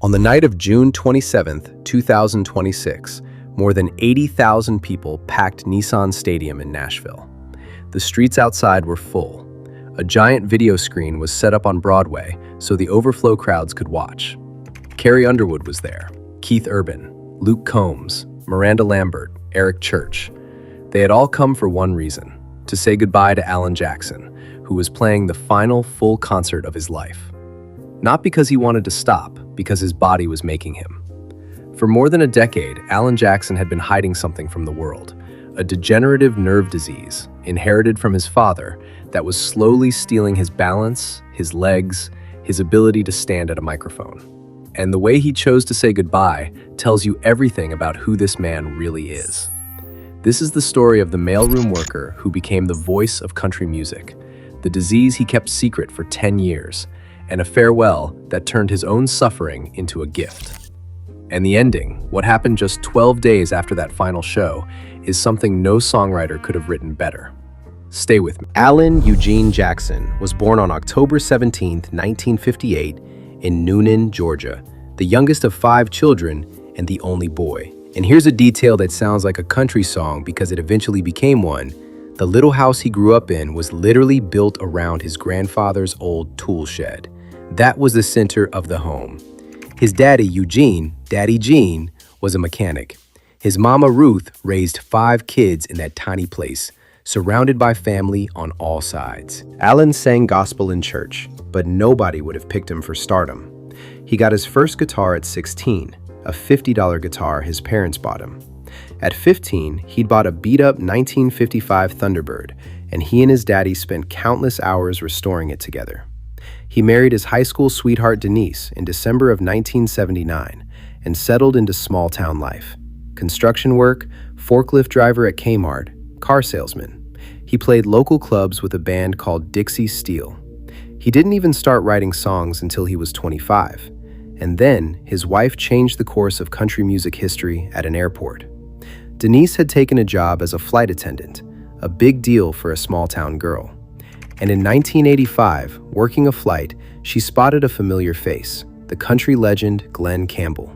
On the night of June 27, 2026, more than 80,000 people packed Nissan Stadium in Nashville. The streets outside were full. A giant video screen was set up on Broadway so the overflow crowds could watch. Carrie Underwood was there, Keith Urban, Luke Combs, Miranda Lambert, Eric Church. They had all come for one reason: to say goodbye to Alan Jackson, who was playing the final full concert of his life. Not because he wanted to stop, because his body was making him. For more than a decade, Alan Jackson had been hiding something from the world, a degenerative nerve disease inherited from his father that was slowly stealing his balance, his legs, his ability to stand at a microphone. And the way he chose to say goodbye tells you everything about who this man really is. This is the story of the mailroom worker who became the voice of country music, the disease he kept secret for 10 years, and a farewell that turned his own suffering into a gift. And the ending, what happened just 12 days after that final show, is something no songwriter could have written better. Stay with me. Alan Eugene Jackson was born on October 17, 1958, in Newnan, Georgia, the youngest of 5 children and the only boy. And here's a detail that sounds like a country song because it eventually became one. The little house he grew up in was literally built around his grandfather's old tool shed. That was the center of the home. His daddy, Eugene, Daddy Gene, was a mechanic. His mama, Ruth, raised 5 kids in that tiny place, surrounded by family on all sides. Alan sang gospel in church, but nobody would have picked him for stardom. He got his first guitar at 16, a $50 guitar his parents bought him. At 15, he'd bought a beat-up 1955 Thunderbird, and he and his daddy spent countless hours restoring it together. He married his high school sweetheart Denise in December of 1979 and settled into small-town life. Construction work, forklift driver at Kmart, car salesman. He played local clubs with a band called Dixie Steel. He didn't even start writing songs until he was 25. And then his wife changed the course of country music history at an airport. Denise had taken a job as a flight attendant, a big deal for a small-town girl. And in 1985, working a flight, she spotted a familiar face, the country legend Glen Campbell.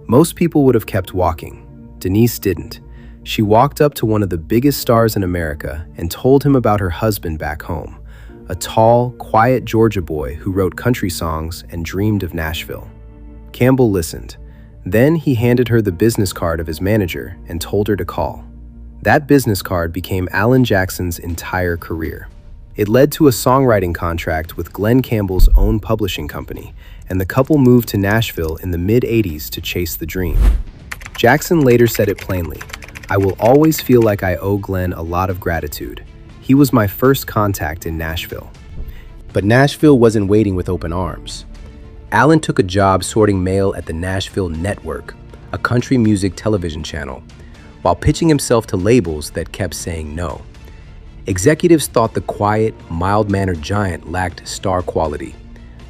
Most people would have kept walking. Denise didn't. She walked up to one of the biggest stars in America and told him about her husband back home, a tall, quiet Georgia boy who wrote country songs and dreamed of Nashville. Campbell listened. Then he handed her the business card of his manager and told her to call. That business card became Alan Jackson's entire career. It led to a songwriting contract with Glen Campbell's own publishing company, and the couple moved to Nashville in the mid-'80s to chase the dream. Jackson later said it plainly, "I will always feel like I owe Glen a lot of gratitude. He was my first contact in Nashville." But Nashville wasn't waiting with open arms. Alan took a job sorting mail at the Nashville Network, a country music television channel, while pitching himself to labels that kept saying no. Executives thought the quiet, mild-mannered giant lacked star quality,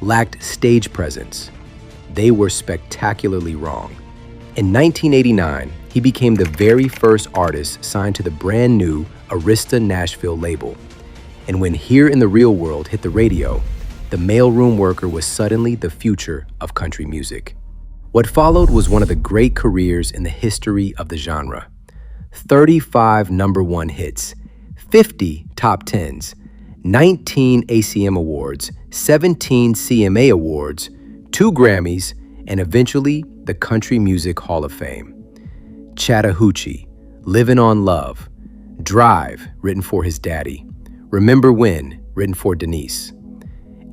lacked stage presence. They were spectacularly wrong. In 1989, he became the very first artist signed to the brand new Arista Nashville label. And when Here in the Real World hit the radio, the mailroom worker was suddenly the future of country music. What followed was one of the great careers in the history of the genre. 35 #1 hits, 50 top 10s, 19 ACM Awards, 17 CMA Awards, 2 Grammys, and eventually the Country Music Hall of Fame. Chattahoochee, Livin' on Love, Drive, written for his daddy, Remember When, written for Denise.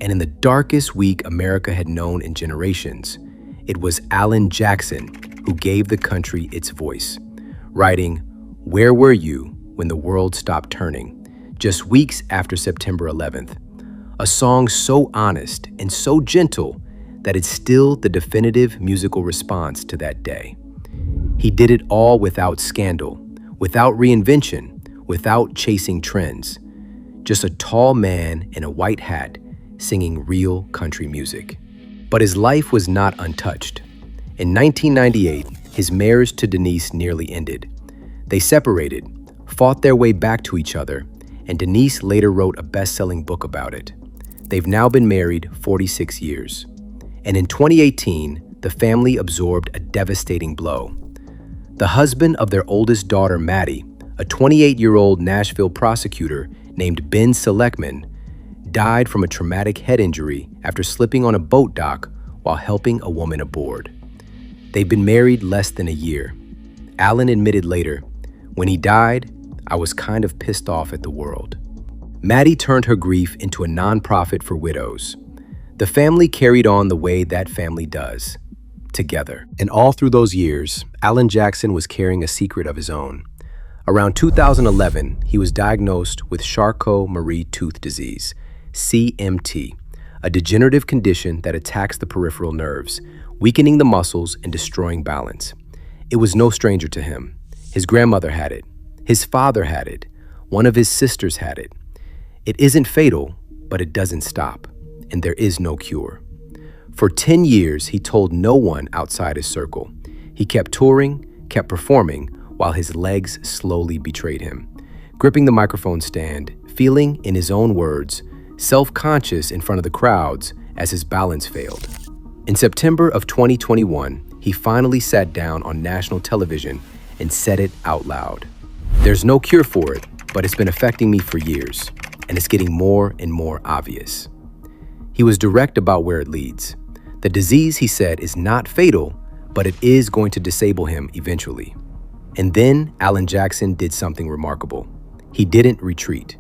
And in the darkest week America had known in generations, it was Alan Jackson who gave the country its voice, writing Where Were You When the World Stopped Turning, just weeks after September 11th. A song so honest and so gentle that it's still the definitive musical response to that day. He did it all without scandal, without reinvention, without chasing trends. Just a tall man in a white hat singing real country music. But his life was not untouched. In 1998, his marriage to Denise nearly ended. They separated, fought their way back to each other, and Denise later wrote a best-selling book about it. They've now been married 46 years. And in 2018, the family absorbed a devastating blow. The husband of their oldest daughter, Maddie, a 28-year-old Nashville prosecutor named Ben Selectman, died from a traumatic head injury after slipping on a boat dock while helping a woman aboard. They'd been married less than a year. Alan admitted later, "When he died, I was kind of pissed off at the world." Maddie turned her grief into a nonprofit for widows. The family carried on the way that family does, together. And all through those years, Alan Jackson was carrying a secret of his own. Around 2011, he was diagnosed with Charcot-Marie-Tooth disease, CMT, a degenerative condition that attacks the peripheral nerves, weakening the muscles and destroying balance. It was no stranger to him. His grandmother had it. His father had it. One of his sisters had it. It isn't fatal, but it doesn't stop, and there is no cure. For 10 years, he told no one outside his circle. He kept touring, kept performing, while his legs slowly betrayed him. Gripping the microphone stand, feeling, in his own words, self-conscious in front of the crowds as his balance failed. In September of 2021, he finally sat down on national television and said it out loud. "There's no cure for it, but it's been affecting me for years, and it's getting more and more obvious." He was direct about where it leads. The disease, he said, is not fatal, but it is going to disable him eventually. And then Alan Jackson did something remarkable. He didn't retreat.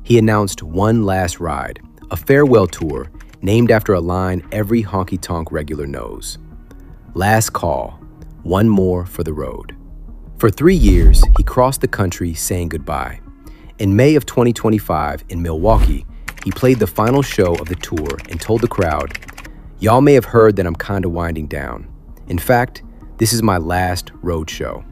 He announced one last ride, a farewell tour named after a line every honky-tonk regular knows. "Last call, one more for the road." For 3 years, he crossed the country saying goodbye. In May of 2025 in Milwaukee, he played the final show of the tour and told the crowd, "Y'all may have heard that I'm kinda winding down. In fact, this is my last road show.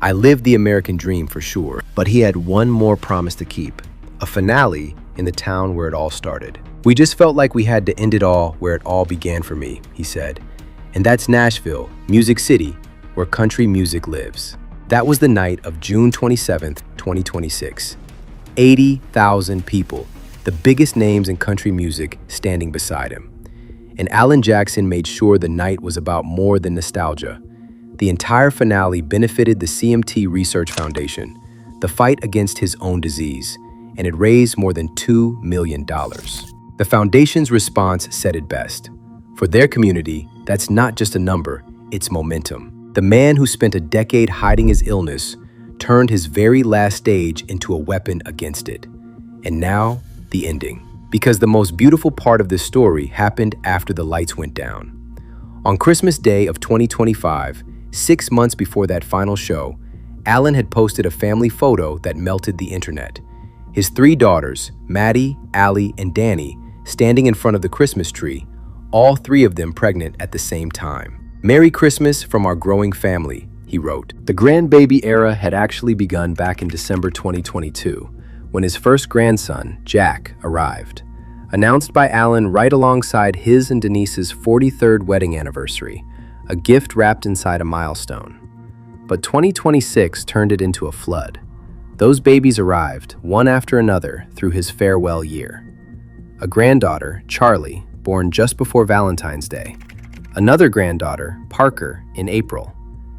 I lived the American dream for sure." But he had one more promise to keep, a finale in the town where it all started. "We just felt like we had to end it all where it all began for me," he said. "And that's Nashville, Music City, where country music lives." That was the night of June 27th, 2026. 80,000 people, the biggest names in country music, standing beside him. And Alan Jackson made sure the night was about more than nostalgia. The entire finale benefited the CMT Research Foundation, the fight against his own disease, and it raised more than $2 million. The foundation's response said it best. For their community, that's not just a number, it's momentum. The man who spent a decade hiding his illness turned his very last stage into a weapon against it. And now, the ending. Because the most beautiful part of this story happened after the lights went down. On Christmas Day of 2025, 6 months before that final show, Alan had posted a family photo that melted the internet. His 3 daughters, Maddie, Allie, and Danny, standing in front of the Christmas tree, all 3 of them pregnant at the same time. "Merry Christmas from our growing family," he wrote. The grandbaby era had actually begun back in December 2022, when his first grandson, Jack, arrived. Announced by Alan right alongside his and Denise's 43rd wedding anniversary, a gift wrapped inside a milestone. But 2026 turned it into a flood. Those babies arrived, one after another, through his farewell year. A granddaughter, Charlie, born just before Valentine's Day. Another granddaughter, Parker, in April.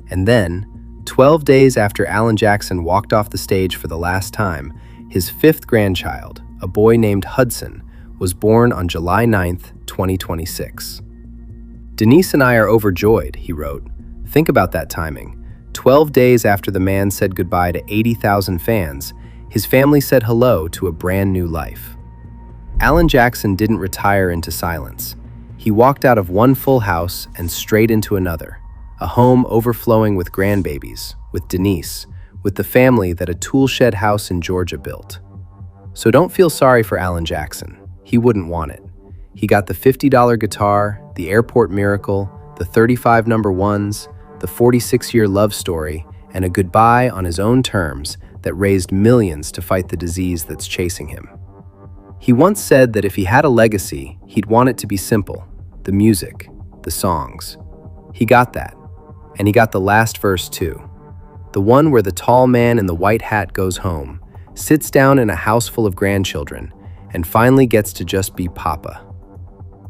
And then, 12 days after Alan Jackson walked off the stage for the last time, his 5th grandchild, a boy named Hudson, was born on July 9th, 2026. "Denise and I are overjoyed," he wrote. "Think about that timing. 12 days after the man said goodbye to 80,000 fans, his family said hello to a brand new life." Alan Jackson didn't retire into silence. He walked out of one full house and straight into another, a home overflowing with grandbabies, with Denise, with the family that a toolshed house in Georgia built. So don't feel sorry for Alan Jackson. He wouldn't want it. He got the $50 guitar, the airport miracle, the 35 number ones, the 46-year love story, and a goodbye on his own terms that raised millions to fight the disease that's chasing him. He once said that if he had a legacy, he'd want it to be simple: the music, the songs. He got that. And he got the last verse too. The one where the tall man in the white hat goes home, sits down in a house full of grandchildren, and finally gets to just be Papa.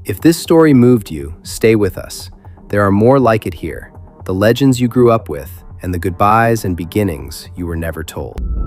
If this story moved you, stay with us. There are more like it here, the legends you grew up with, and the goodbyes and beginnings you were never told.